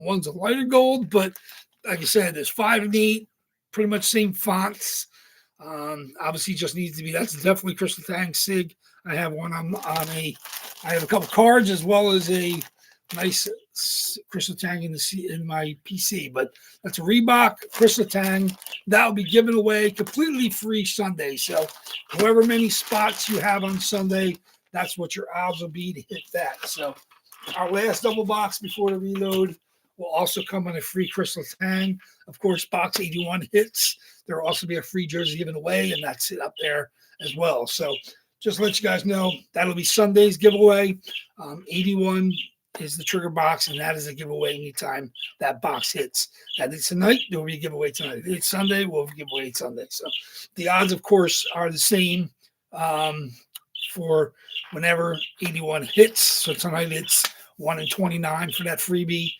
One's a lighter gold, but like I said, there's 5 and 8, pretty much same fonts. Obviously, just needs to be. That's definitely Crystal Tang Sig. I have one on a. I have a couple cards as well as a nice Crystal Tang in my PC. But that's a Reebok Crystal Tang that will be given away completely free Sunday. So, however many spots you have on Sunday, that's what your odds will be to hit that. So, our last double box before the reload will also come on a free Crystal Tang. Of course, box 81 hits. There will also be a free jersey given away, and that's it up there as well. So just to let you guys know, that'll be Sunday's giveaway. 81 is the trigger box, and that is a giveaway anytime that box hits. That is tonight, there will be a giveaway tonight. If it's Sunday, we'll give away Sunday. So the odds, of course, are the same for whenever 81 hits. So tonight it's 1 in 29 for that freebie.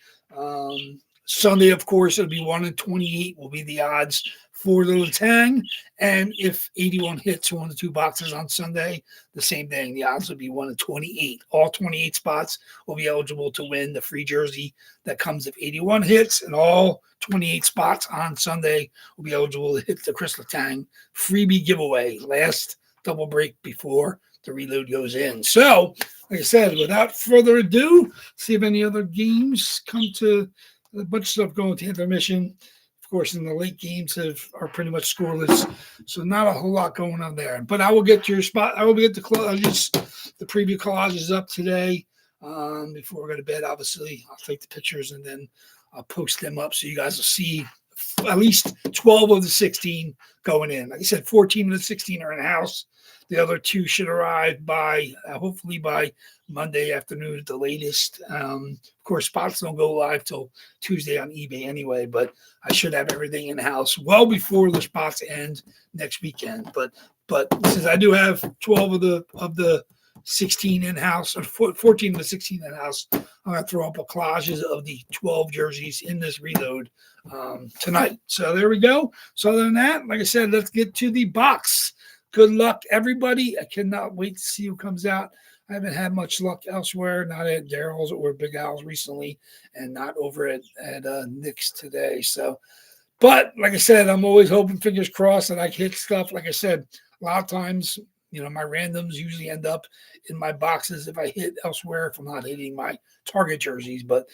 Sunday, of course, it'll be 1 in 28 will be the odds for the Tang. And if 81 hits one of the 2 boxes on Sunday, the same thing. The odds will be 1 in 28. All 28 spots will be eligible to win the free jersey that comes if 81 hits, and all 28 spots on Sunday will be eligible to hit the Crystal Tang freebie giveaway. Last double break before the reload goes in. So, like I said, without further ado, see if any other games come to a bunch of stuff going to intermission. Of course, in the late games are pretty much scoreless, so not a whole lot going on there. But I will get your spot. I will get the preview collages up today before we go to bed. Obviously, I'll take the pictures and then I'll post them up so you guys will see at least 12 of the 16 going in. Like I said, 14 of the 16 are in the house. The other 2 should arrive by hopefully by Monday afternoon at the latest. Of course, spots don't go live till Tuesday on eBay anyway, but I should have everything in the house well before the spots end next weekend. But since I do have 12 of the 16 in house, or 14 of the 16 in house, I'm gonna throw up a collages of the 12 jerseys in this reload tonight. So there we go. So other than that, like I said, let's get to the box. Good luck, everybody. I cannot wait to see who comes out. I haven't had much luck elsewhere, not at Daryl's or Big Al's recently, and not over at Nick's today. So, but like I said, I'm always hoping, fingers crossed, that I can hit stuff. Like I said, a lot of times, my randoms usually end up in my boxes if I hit elsewhere, if I'm not hitting my target jerseys. But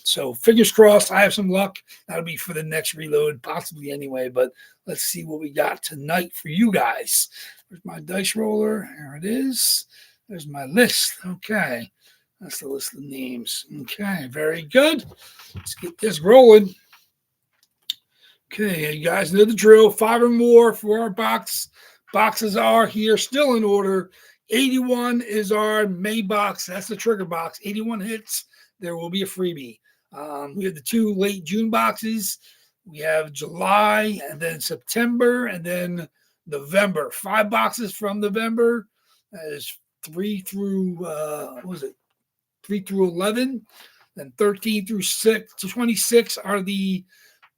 so fingers crossed, I have some luck. That'll be for the next reload, possibly anyway. But let's see what we got tonight for you guys. There's my dice roller. There it is. There's my list. Okay. That's the list of names. Okay. Very good. Let's get this rolling. Okay. You guys know the drill. 5 or more for our box. Boxes are here still in order. 81 is our May box. That's the trigger box. 81 hits. There will be a freebie. We have the 2 late June boxes. We have July and then September and then November. 5 boxes from November. That is 3 through 3 through 11. Then 13 through 6 to 26 are the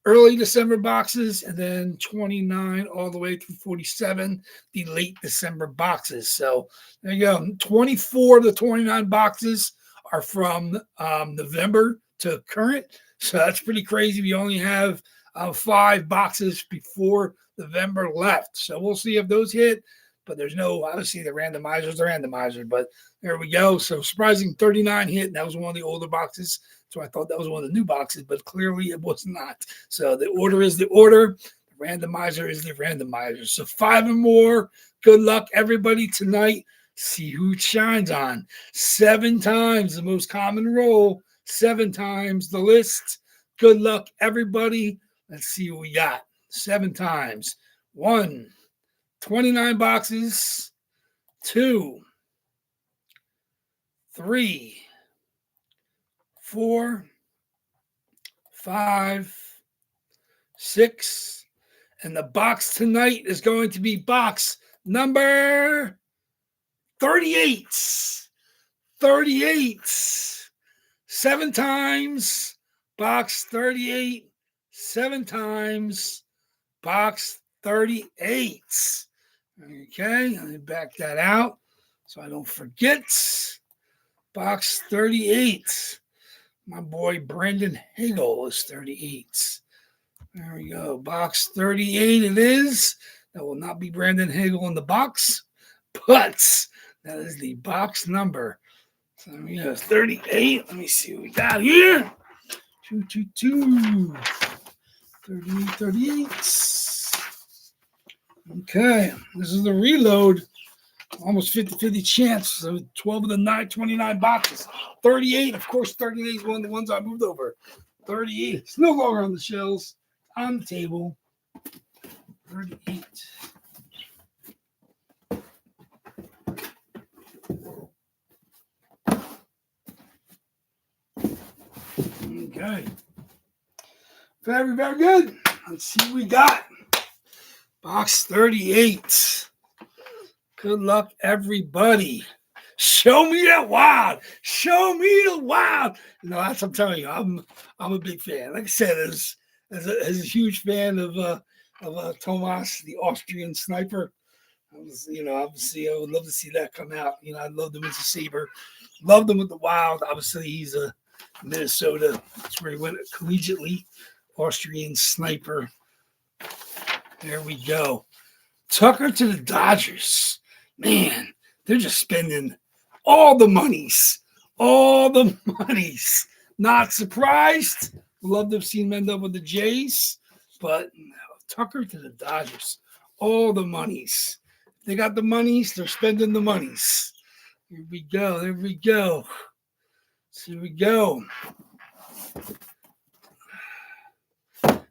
early December boxes, and then 29 all the way through 47, the late December boxes. So there you go. 24 of the 29 boxes are from November to current. So that's pretty crazy. We only have 5 boxes before November left. So we'll see if those hit. But there's no, obviously, the randomizer. But there we go. So surprising 39 hit. And that was one of the older boxes. So I thought that was one of the new boxes, but clearly it was not. So the order is the order. The randomizer is the randomizer. So 5 or more. Good luck, everybody, tonight. See who it shines on. 7 times the most common roll. 7 times the list. Good luck, everybody. Let's see what we got. 7 times. 1, 29 boxes. 2, 3, 4, 5, 6. And the box tonight is going to be box number 38. 38. 7 times. Box 38. 7 times. Box 38. Okay, let me back that out so I don't forget. Box 38. My boy Brandon Hagel is 38. There we go. Box 38 it is. That will not be Brandon Hagel in the box, but that is the box number. So we have 38. Let me see what we got here. 222. 38, 38. Okay. This is the reload. Almost 50-50 chance. So 12 of the 29 boxes. 38. Of course, 38 is one of the ones I moved over. 38. It's no longer on the shelves. On the table. 38. Okay. Very, very good. Let's see what we got. Box 38. Good luck, everybody. Show me that wild. Show me the wild. No, that's what I'm telling you. I'm a big fan. Like I said, as a huge fan of Tomas, the Austrian sniper. Obviously, I would love to see that come out. I loved him as a Saber. Loved him with the Wild. Obviously, he's a Minnesota. That's where he went collegiately. Austrian sniper. There we go. Tucker to the Dodgers. Man, they're just spending all the monies. All the monies. Not surprised. Love to have seen him end up with the Jays. But Tucker to the Dodgers. All the monies. They got the monies. They're spending the monies. Here we go. There we go. Here we go.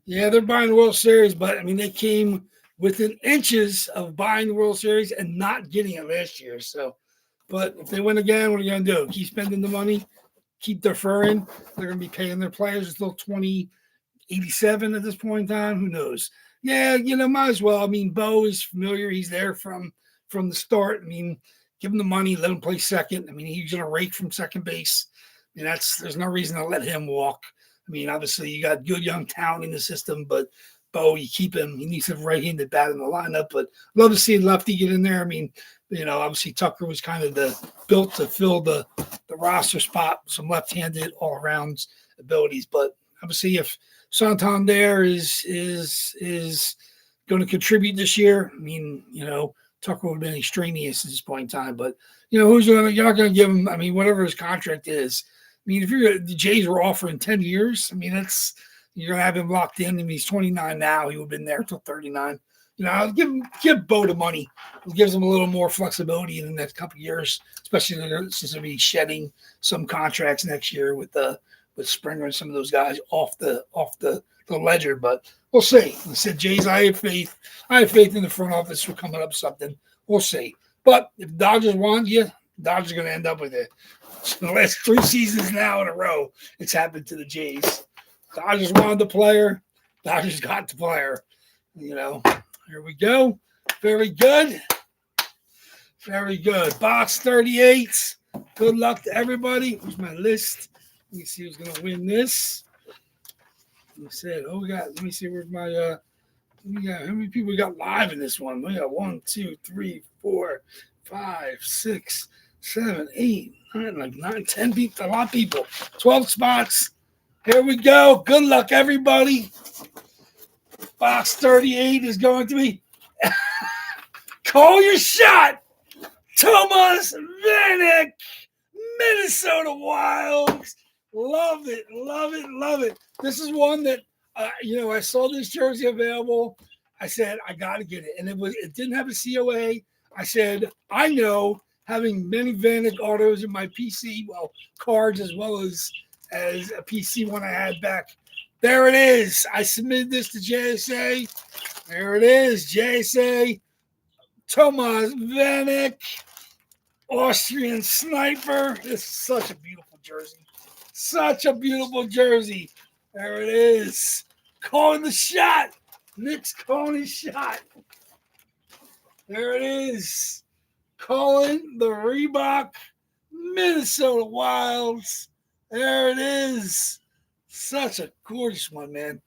Yeah, they're buying the World Series, but, they came within inches of buying the World Series and not getting it last year. So, but if they win again, what are you going to do? Keep spending the money? Keep deferring? They're going to be paying their players until 2087 at this point in time? Who knows? Yeah, might as well. Bo is familiar. He's there from the start. Give him the money. Let him play second. He's going to rake from second base. There's no reason to let him walk. Obviously, you got good young talent in the system, but Bo, you keep him. He needs a right-handed bat in the lineup, but love to see lefty get in there. Obviously, Tucker was kind of built to fill the roster spot, some left-handed all-around abilities. But obviously, if Santander is going to contribute this year, Tucker would have been extraneous at this point in time. But, you're not going to give him, whatever his contract is. If the Jays were offering 10 years, that's you're gonna have him locked in. He's 29 now. He would have been there until 39. I'll give Bo the money. It gives him a little more flexibility in the next couple of years, especially since he'll be shedding some contracts next year with Springer and some of those guys off the ledger. But we'll see. I said, Jays, I have faith. I have faith in the front office for coming up with something. We'll see. But if Dodgers want you, Dodgers are going to end up with it. So the last 3 seasons now in a row, it's happened to the Jays. Dodgers wanted the player. Dodgers got the player. Here we go. Very good. Very good. Box 38. Good luck to everybody. Here's my list. Let me see who's going to win this. Let me see where's my how many people we got live in this one? We got 1, 2, 3, 4, 5, 6, 7, 8, 9, 10 people, a lot of people. 12 spots. Here we go. Good luck, everybody. Box 38 is going to be call your shot. Tomas Vanek, Minnesota Wilds. Love it, love it, love it. This is one that I saw this jersey available. I said I got to get it, and it didn't have a COA. I said I know, having many Vanek autos in my PC, cards as well as a PC one I had back. There it is. I submitted this to JSA. There it is, JSA. Tomas Vanek, Austrian sniper. This is such a beautiful jersey. Such a beautiful jersey. There it is. Calling the shot. Nick's calling his shot. There it is. Calling the Reebok Minnesota Wilds. There it is. Such a gorgeous one, man.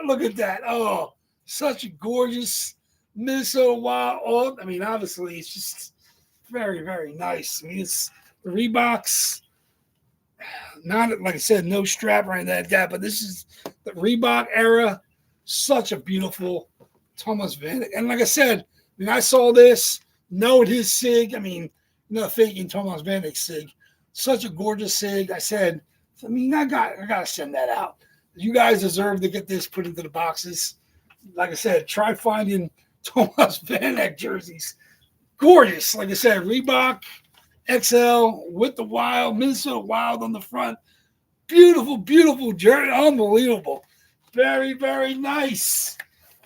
Look at that. Oh, such a gorgeous Minnesota Wild. Obviously, it's just very, very nice. It's the Reeboks. Not like I said, no strap or anything like that, but this is the Reebok era. Such a beautiful Thomas Vanek. And like I said, when I saw this, knowing his SIG, I mean, not faking Thomas Vanek's SIG. Such a gorgeous SIG. I mean, I gotta send that out. You guys deserve to get this put into the boxes. Like I said, try finding Thomas Vanek jerseys. Gorgeous. Like I said, Reebok XL with the Wild, Minnesota Wild on the front. Beautiful, beautiful jersey. Unbelievable. Very, very nice.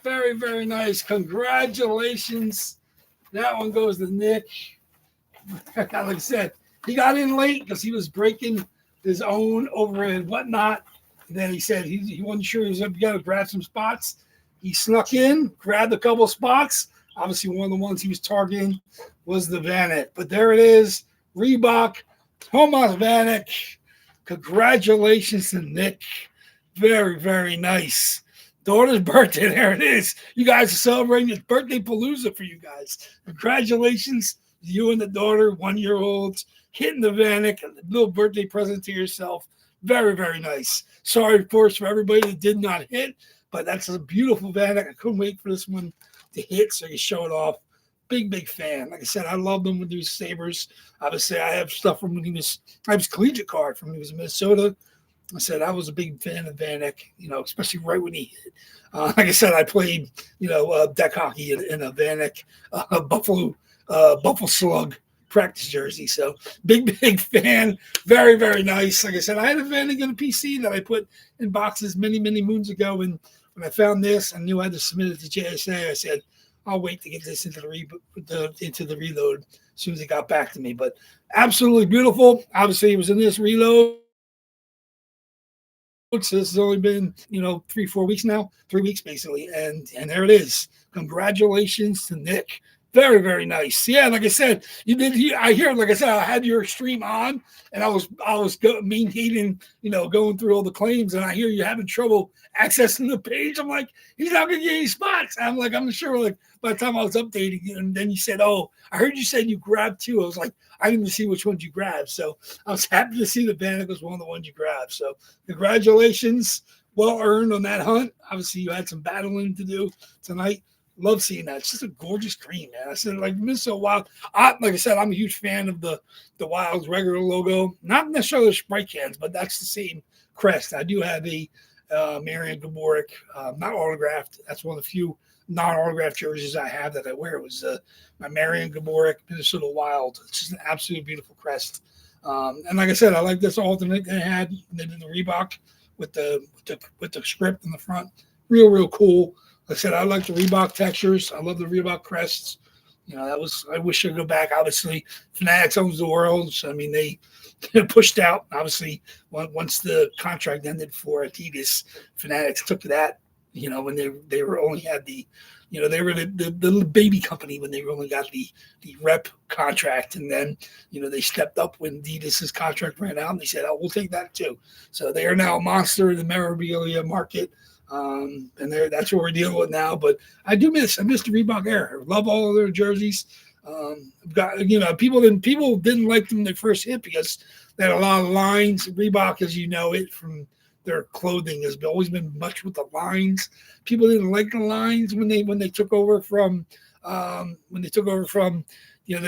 Very, very nice. Congratulations. That one goes to Nick. Like I said, he got in late because he was breaking his own over and whatnot. And then he said he wasn't sure he was going to grab some spots. He snuck in, grabbed a couple spots. Obviously, one of the ones he was targeting was the Vanek. But there it is. Reebok, Thomas Vanek. Congratulations to Nick. Very, very nice. Daughter's birthday. There it is. You guys are celebrating his birthday palooza for you guys. Congratulations to you and the daughter, 1-year-olds, hitting the Vanek, a little birthday present to yourself. Very, very nice. Sorry, of course, for everybody that did not hit, but that's a beautiful Vanek. I couldn't wait for this one to hit so you show it off. Big, big fan. Like I said, I loved him with these Sabres. Obviously, I have stuff from when I was collegiate card from when he was in Minnesota. I said I was a big fan of Vanek, especially right when he hit. Like I said, I played, deck hockey in a Vanek Buffalo Slug practice jersey. So big, big fan. Very, very nice. Like I said, I had a Vanek in a PC that I put in boxes many, many moons ago. And when I found this, I knew I had to submit it to JSA. I said, I'll wait to get this into the reload as soon as it got back to me. But absolutely beautiful. Obviously, it was in this reload. So this has only been, 3-4 weeks now, 3 weeks basically. And there it is. Congratulations to Nick. Very, very nice. Yeah, like I said, I hear, like I said, I had your stream on, and I was maintaining, going through all the claims, and I hear you having trouble accessing the page. I'm like, he's not gonna get any spots. I'm like, I'm sure. Like by the time I was updating, and then you said, "Oh, I heard you said you grabbed 2." I was like, I didn't even see which ones you grabbed. So I was happy to see the Vanek was one of the ones you grabbed. So congratulations, well earned on that hunt. Obviously, you had some battling to do tonight. Love seeing that. It's just a gorgeous green, man. I said, like, Minnesota Wild. Like I said, I'm a huge fan of the Wild's regular logo. Not necessarily the Sprite cans, but that's the same crest. I do have a Marian Gaborik, not autographed. That's one of the few non-autographed jerseys I have that I wear. It was my Marian Gaborik Minnesota Wild. It's just an absolutely beautiful crest. And like I said, I like this alternate they had. They did the Reebok with the script in the front. Real cool. Like I said, I like the Reebok textures. I love the Reebok crests. I wish I could go back. Obviously, Fanatics owns the world. So, I mean, they pushed out. Obviously, once the contract ended for Adidas, Fanatics took to that. When they were only had the, they were the baby company when they only got the rep contract, and then they stepped up when Adidas's contract ran out, and they said, "Oh, we'll take that too." So they are now a monster in the memorabilia market. And that's what we're dealing with now. But I miss the Reebok era. I love all of their jerseys. People didn't like them when they first hit because they had a lot of lines. Reebok, as you know it from their clothing, has always been much with the lines. People didn't like the lines when they took over from there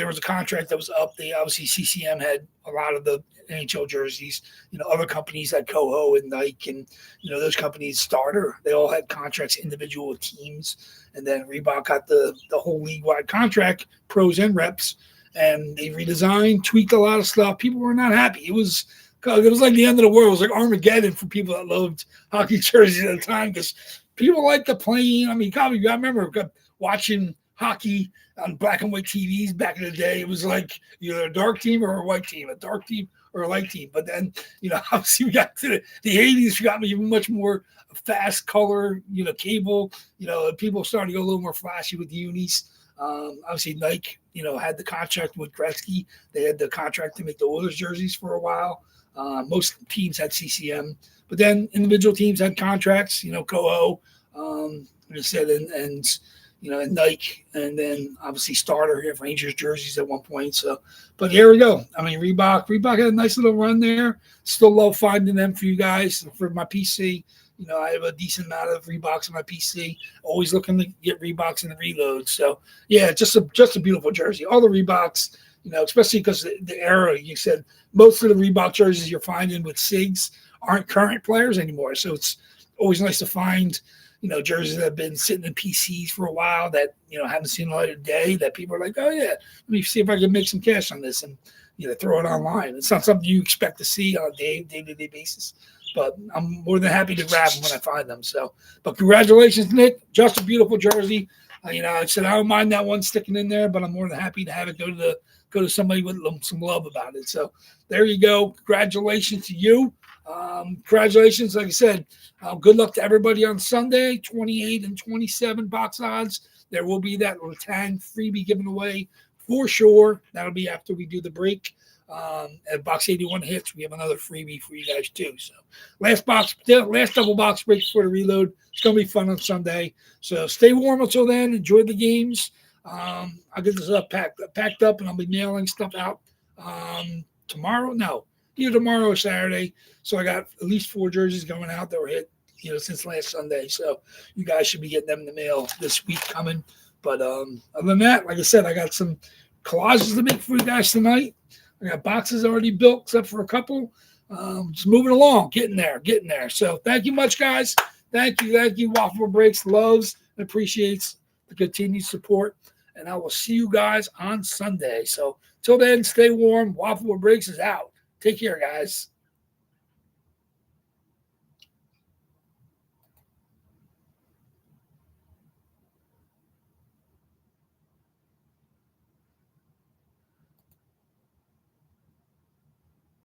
was a contract that was up. They obviously CCM had a lot of the NHL jerseys. Other companies had Coho and Nike, and those companies Starter. They all had contracts individual with teams, and then Reebok got the whole league-wide contract, pros and reps, and they redesigned, tweaked a lot of stuff. People were not happy. It was like the end of the world. It was like Armageddon for people that loved hockey jerseys at the time because people liked the plain. I mean, I remember watching hockey on black and white TVs back in the day. It was like either a dark team or a white team, a dark team or a light team. But then, obviously we got to the 80s, we got even much more fast color, cable, people started to go a little more flashy with the unis. Obviously Nike, had the contract with Gretzky. They had the contract to make the Oilers jerseys for a while. Most teams had CCM, but then individual teams had contracts, Coho, like I said, and and Nike, and then obviously starter here, Rangers jerseys at one point. So, but here we go. I mean, Reebok had a nice little run there. Still love finding them for you guys for my PC. I have a decent amount of Reeboks on my PC. Always looking to get Reeboks in the reload. So, yeah, just a beautiful jersey. All the Reeboks, especially because the era, you said most of the Reebok jerseys you're finding with SIGs aren't current players anymore. So it's always nice to find, jerseys that have been sitting in PCs for a while that, haven't seen the light of day, that people are like, oh, yeah, let me see if I can make some cash on this and, throw it online. It's not something you expect to see on a day-to-day basis. But I'm more than happy to grab them when I find them. So, but congratulations, Nick. Just a beautiful jersey. I said I don't mind that one sticking in there, but I'm more than happy to have it go to somebody with some love about it. So there you go. Congratulations to you. Congratulations, like I said. Good luck to everybody on Sunday. 28 and 27 box odds. There will be that little tang freebie given away for sure. That'll be after we do the break. At box 81 hits, we have another freebie for you guys too. So last double box break before the reload. It's gonna be fun on Sunday. So stay warm until then. Enjoy the games. I'll get this up packed up, and I'll be mailing stuff out tomorrow. No, either tomorrow or Saturday. So I got at least 4 jerseys going out that were hit, since last Sunday. So you guys should be getting them in the mail this week coming. But other than that, like I said, I got some collages to make for you guys tonight. I got boxes already built, except for a couple. Just moving along, getting there. So thank you much, guys. Thank you. WAFFLEBOARD Breaks loves and appreciates the continued support. And I will see you guys on Sunday. So till then, stay warm. WAFFLEBOARD Breaks is out. Take care, guys.